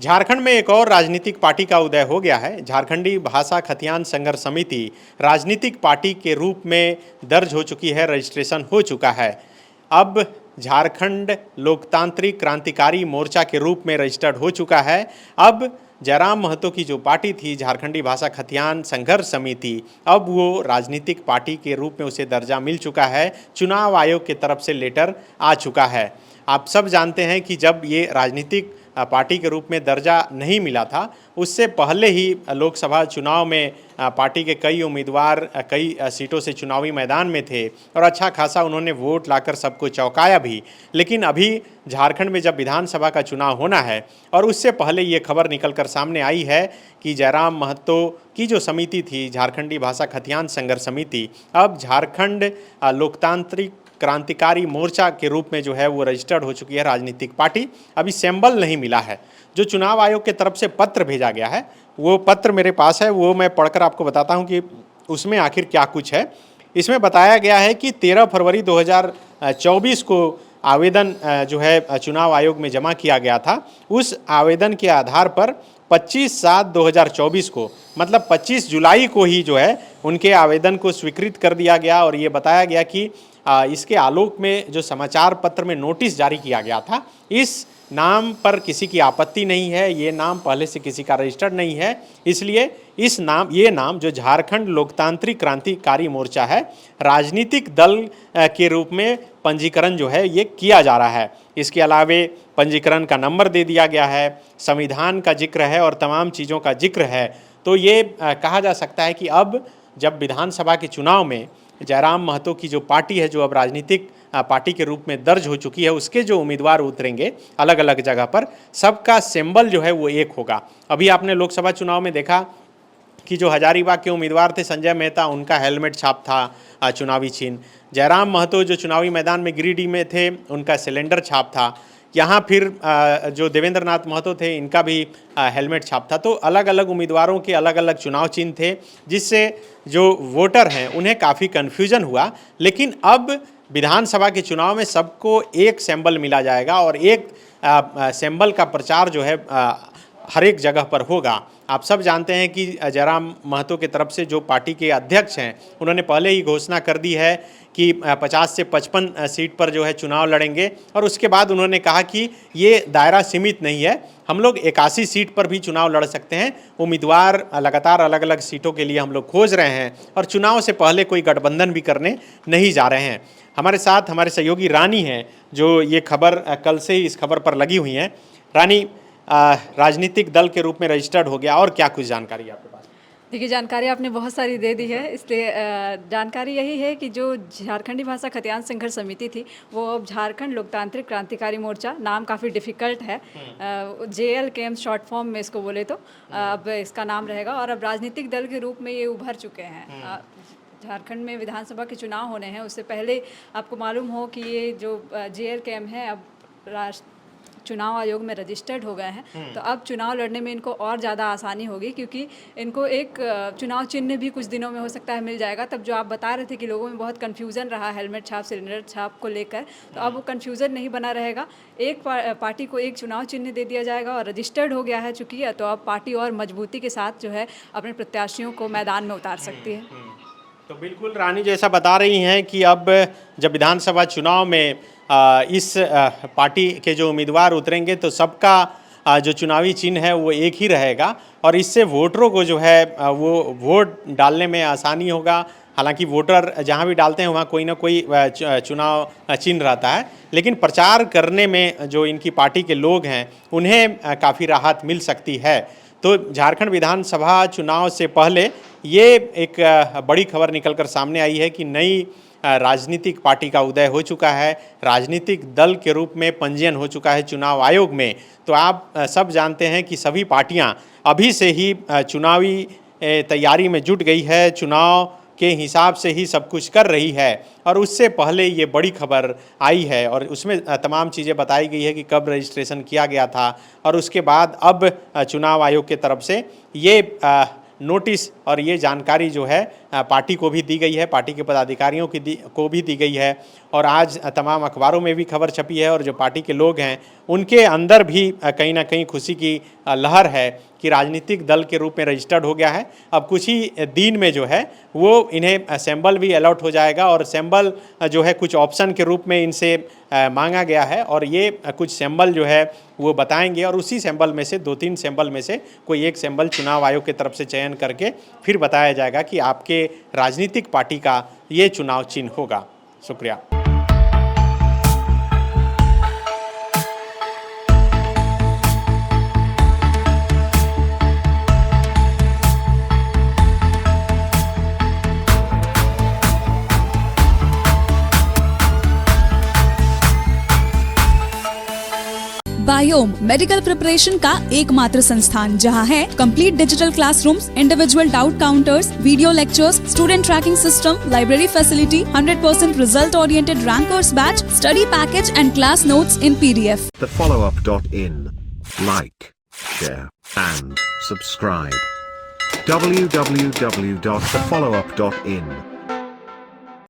झारखंड में एक और राजनीतिक पार्टी का उदय हो गया है। झारखंडी भाषा खतियान संघर्ष समिति राजनीतिक पार्टी के रूप में दर्ज हो चुकी है, रजिस्ट्रेशन हो चुका है। अब झारखंड लोकतांत्रिक क्रांतिकारी मोर्चा के रूप में रजिस्टर्ड हो चुका है। अब जयराम महतो की जो पार्टी थी झारखंडी भाषा खतियान संघर्ष समिति, अब वो राजनीतिक पार्टी के रूप में उसे दर्जा मिल चुका है। चुनाव आयोग की तरफ से लेटर आ चुका है। आप सब जानते हैं कि जब ये राजनीतिक पार्टी के रूप में दर्जा नहीं मिला था, उससे पहले ही लोकसभा चुनाव में पार्टी के कई उम्मीदवार कई सीटों से चुनावी मैदान में थे और अच्छा खासा उन्होंने वोट लाकर सबको चौंकाया भी। लेकिन अभी झारखंड में जब विधानसभा का चुनाव होना है और उससे पहले ये खबर निकलकर सामने आई है कि जयराम महतो की जो समिति थी झारखंडी भाषा खतियान संघर्ष समिति, अब झारखंड लोकतांत्रिक क्रांतिकारी मोर्चा के रूप में जो है वो रजिस्टर्ड हो चुकी है राजनीतिक पार्टी। अभी सिंबल नहीं मिला है। जो चुनाव आयोग के तरफ से पत्र भेजा गया है, वो पत्र मेरे पास है, वो मैं पढ़कर आपको बताता हूँ कि उसमें आखिर क्या कुछ है। इसमें बताया गया है कि 13 फरवरी 2024 को आवेदन जो है चुनाव आयोग में जमा किया गया था। उस आवेदन के आधार पर 25/7/2024 को, मतलब 25 जुलाई को ही जो है उनके आवेदन को स्वीकृत कर दिया गया और ये बताया गया कि इसके आलोक में जो समाचार पत्र में नोटिस जारी किया गया था, इस नाम पर किसी की आपत्ति नहीं है, ये नाम पहले से किसी का रजिस्टर्ड नहीं है, इसलिए ये नाम जो झारखंड लोकतांत्रिक क्रांतिकारी मोर्चा है, राजनीतिक दल के रूप में पंजीकरण जो है ये किया जा रहा है। इसके अलावे पंजीकरण का नंबर दे दिया गया है, संविधान का जिक्र है और तमाम चीज़ों का जिक्र है। तो ये कहा जा सकता है कि अब जब विधानसभा के चुनाव में जयराम महतो की जो पार्टी है, जो अब राजनीतिक पार्टी के रूप में दर्ज हो चुकी है, उसके जो उम्मीदवार उतरेंगे अलग अलग जगह पर, सबका सिंबल जो है वो एक होगा। अभी आपने लोकसभा चुनाव में देखा कि जो हजारीबाग के उम्मीदवार थे संजय मेहता, उनका हेलमेट छाप था चुनावी चिन्ह। जयराम महतो जो चुनावी मैदान में गिरिडीह में थे, उनका सिलेंडर छाप था। यहाँ फिर जो देवेंद्र नाथ महतो थे, इनका भी हेलमेट छाप था। तो अलग अलग उम्मीदवारों के अलग अलग चुनाव चिन्ह थे, जिससे जो वोटर हैं उन्हें काफ़ी कन्फ्यूजन हुआ। लेकिन अब विधानसभा के चुनाव में सबको एक सिंबल मिला जाएगा और एक सिंबल का प्रचार जो है हर एक जगह पर होगा। आप सब जानते हैं कि जयराम महतो की तरफ से जो पार्टी के अध्यक्ष हैं, उन्होंने पहले ही घोषणा कर दी है कि 50 से 55 सीट पर जो है चुनाव लड़ेंगे और उसके बाद उन्होंने कहा कि ये दायरा सीमित नहीं है, हम लोग 81 सीट पर भी चुनाव लड़ सकते हैं। उम्मीदवार लगातार अलग अलग सीटों के लिए हम लोग खोज रहे हैं और चुनाव से पहले कोई गठबंधन भी करने नहीं जा रहे हैं। हमारे साथ हमारे सहयोगी रानी हैं, जो ये खबर कल से ही इस खबर पर लगी हुई हैं। रानी, राजनीतिक दल के रूप में रजिस्टर्ड हो गया और क्या कुछ जानकारी आपके पास? देखिए, जानकारी आपने बहुत सारी दे दी है, इसलिए जानकारी यही है कि जो झारखंडी भाषा खतियान संघर्ष समिति थी, वो अब झारखंड लोकतांत्रिक क्रांतिकारी मोर्चा, नाम काफ़ी डिफ़िकल्ट है, JLKM शॉर्ट फॉर्म में इसको बोले तो अब इसका नाम रहेगा और अब राजनीतिक दल के रूप में ये उभर चुके हैं। झारखंड में विधानसभा के चुनाव होने हैं, उससे पहले आपको मालूम हो कि ये जो JLKM है अब चुनाव आयोग में रजिस्टर्ड हो गए हैं। तो अब चुनाव लड़ने में इनको और ज़्यादा आसानी होगी, क्योंकि इनको एक चुनाव चिन्ह भी कुछ दिनों में हो सकता है मिल जाएगा। तब जो आप बता रहे थे कि लोगों में बहुत कन्फ्यूज़न रहा हेलमेट छाप सिलेंडर छाप को लेकर, तो अब वो कन्फ्यूज़न नहीं बना रहेगा। एक पार्टी को एक चुनाव चिन्ह दे दिया जाएगा और रजिस्टर्ड हो गया है चूँकि, तो अब पार्टी और मजबूती के साथ जो है अपने प्रत्याशियों को मैदान में उतार सकती है। तो बिल्कुल रानी जैसा बता रही हैं कि अब जब विधानसभा चुनाव में इस पार्टी के जो उम्मीदवार उतरेंगे तो सबका जो चुनावी चिन्ह है वो एक ही रहेगा और इससे वोटरों को जो है वो वोट डालने में आसानी होगा। हालांकि वोटर जहां भी डालते हैं वहां कोई ना कोई चुनाव चिन्ह रहता है, लेकिन प्रचार करने में जो इनकी पार्टी के लोग हैं उन्हें काफ़ी राहत मिल सकती है। तो झारखंड विधानसभा चुनाव से पहले ये एक बड़ी खबर निकलकर सामने आई है कि नई राजनीतिक पार्टी का उदय हो चुका है, राजनीतिक दल के रूप में पंजीयन हो चुका है चुनाव आयोग में। तो आप सब जानते हैं कि सभी पार्टियां अभी से ही चुनावी तैयारी में जुट गई है, चुनाव के हिसाब से ही सब कुछ कर रही है और उससे पहले ये बड़ी खबर आई है और उसमें तमाम चीज़ें बताई गई है कि कब रजिस्ट्रेशन किया गया था और उसके बाद अब चुनाव आयोग के तरफ से ये नोटिस और ये जानकारी जो है पार्टी को भी दी गई है, पार्टी के पदाधिकारियों को भी दी गई है। और आज तमाम अखबारों में भी खबर छपी है और जो पार्टी के लोग हैं उनके अंदर भी कहीं ना कहीं खुशी की लहर है कि राजनीतिक दल के रूप में रजिस्टर्ड हो गया है। अब कुछ ही दिन में जो है वो इन्हें सिंबल भी अलॉट हो जाएगा और सिंबल जो है कुछ ऑप्शन के रूप में इनसे मांगा गया है और ये कुछ सिंबल जो है वो बताएंगे और उसी सिंबल में से 2-3 सिंबल में से कोई एक सिंबल चुनाव आयोग की तरफ से चयन करके फिर बताया जाएगा कि आपके राजनीतिक पार्टी का ये चुनाव चिन्ह होगा। शुक्रिया। बायोम मेडिकल प्रिपरेशन का एकमात्र संस्थान जहां है complete digital classrooms, individual doubt counters, video lectures, student tracking system, library facility, 100% result oriented rankers batch, study package and class notes in PDF. TheFollowUp.in. Like, share, and subscribe. www.thefollowup.in